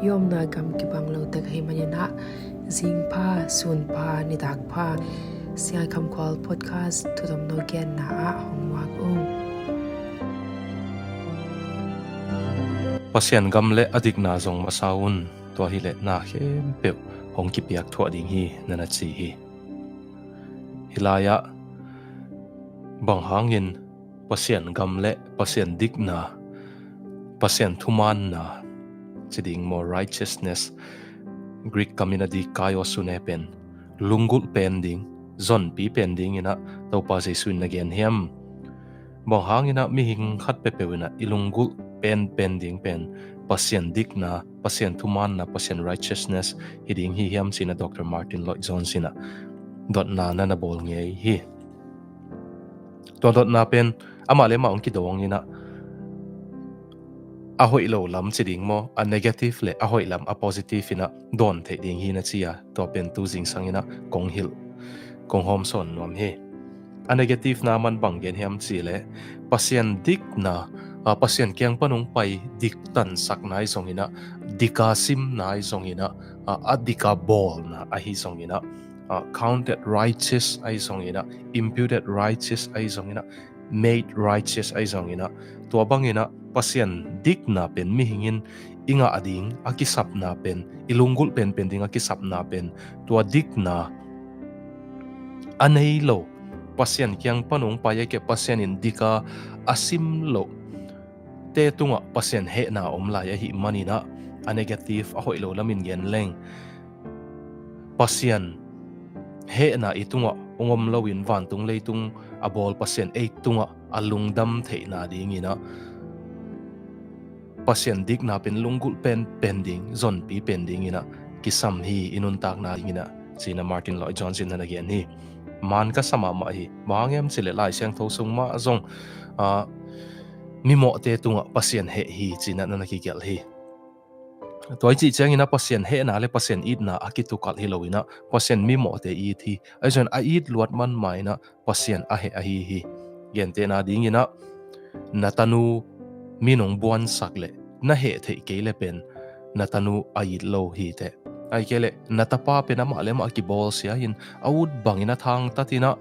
yom na gam ki bang lo tak he manina zing pha sun pha ni dak pha siai kam kwal podcast Thutomno gen na a hongwak PASIAN gamle adikna zong masaun to hi le na khem pe hong ki piak thwa ding hi nana chi hi hilaya bang hangin PASIAN gamle PASIAN DIKNA PASIAN thuman na chiding more righteousness Greek community kayo sunepen lungul pending zon pi pending ina to pa se sun again hiam bang hangina mi hing khat pe pewina ilungul pending pen PASIAN DIKNA PASIAN thuman na PASIAN righteousness hiding hi hiam sina Dr. Martyn Lloyd-Jones sina dot na na bol nge hi to dot na pen amale ma ong ki dong ina ahoi lo lam chiding mo a negative le ahoi lam a positive ina don the ding hi na chia to pen tu jing sangina kong hil kong hom son nom he a negative na man bang gen hiam chi le PASIAN DIKNA PASIAN kyang panung pai dik tan sak nai songina dika sim nai songina adika bol na a hi songina counted righteous ai songina imputed righteous ai songina made righteous ai songina to bangina PASIAN DIKNA pen mi hingin inga ading akisap na pen ilungul pen ding akisap na pen to DIKNA anei lo PASIAN kyang panung pai ke PASIAN in dika asim lo te tunga PASIAN he na omla ya hi manina a negative a hoi lo lamin gen leng PASIAN he na itunga ongom lowin van tung leitung abol PASIAN e tunga alungdam the na dingina PASIAN DIKNA pen lungul pen pending zon pi pending ina kisam hi inuntak na dingina sina Martyn Lloyd-Jones na again hi man ka sama ma hi bangem sile lai siang tho sung ma zong mi mo te tunga PASIAN he hi china na nakigel hi toy chi chang ina PASIAN he na le PASIAN id na akitukal hi loina PASIAN mi mo te i thi ajon a id luat man mai na PASIAN a he a hi gen te na ding ina natanu minong buan sakle na he the ke le pen natanu a id lo hi te ai kele natapa pe na malem akibol sia hin awud bangina thang tatina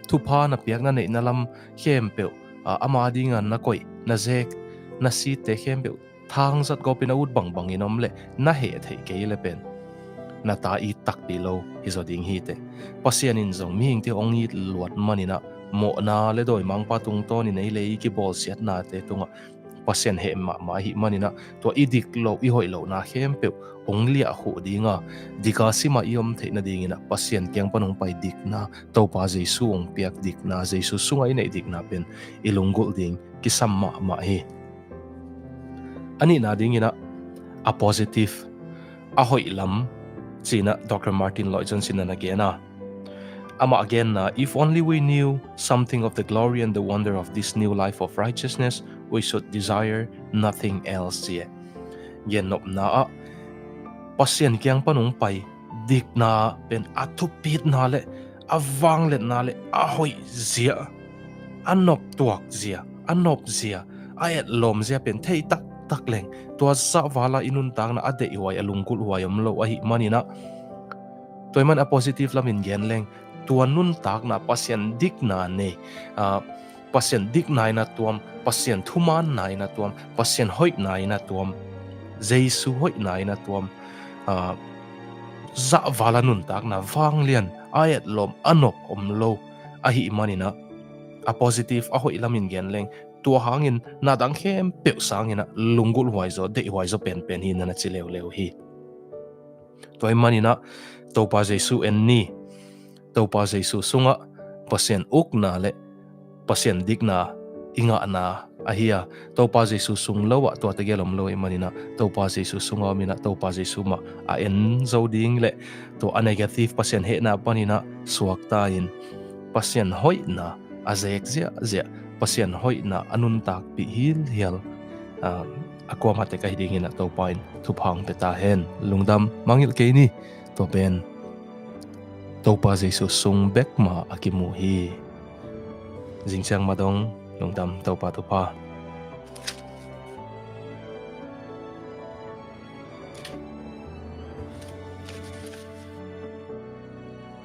thupa na piak na nei na lam khem pe ama dingan na koi na zek na si te khem pe thang zat go pin awud bang inom le na he thei ke le pen na ta i tak pi lo hi zo ding hi te PASIAN in zong mi hing te ong i luat manina mo na le doi mang patung to ni nei le ki bol siat na te tunga PASIAN he ma hi manina to idik lo i hoi lo na khem pe ongli a hu dinga dika sima iom theina dingina PASIAN kyang panong pai DIKNA to pa jesu ong piak DIKNA jesu sungai nei DIKNA pen ilungul ding kisam ma hi ani na dingina a positive a hoi lam china Dr. Martyn Lloyd-Jones na gena ama again na if only we knew something of the glory and the wonder of this new life of righteousness we should desire nothing else ye gen nop na PASIAN kyang panung pai DIKNA pen atupit na le awang le na le ahoi zia anop tuak zia anop zia ayat lom zia pen thei tak leng tua sa wala inun tang na ade iwai alungkul huayam lo ahi manina toy man a positive lamin gen leng tua nun tak na PASIAN DIKNA ne PASIAN DIKNA na tuam PASIAN thuman na ina tuam PASIAN hoi na ina tuam jesu hoi na ina tuam za wala nun tak na wang lian ayat lom anop lo ahi manina a positive a hoi lamin gen leng tua hangin na dang khem pe sangina lungul huai zo de huai zo pen hi na chileu hi toy manina to pa jesu en ni to pa jesu sunga PASIAN uk na le PASIAN DIKNA inga na ahia to pa jesu sung lawa to ta gelom lo manina to pa jesu sunga mina to pa jesu ma a en zo ding le to a negative PASIAN he na panina suak ta in PASIAN hoi na azek zia PASIAN hoi na anun tak pi hil akwa mate ka hiding ina to pain thuphang peta hen lungdam mangil ke ni to ben to pa jesu sung bek ma akimu hi jingchang madong lungdam to pa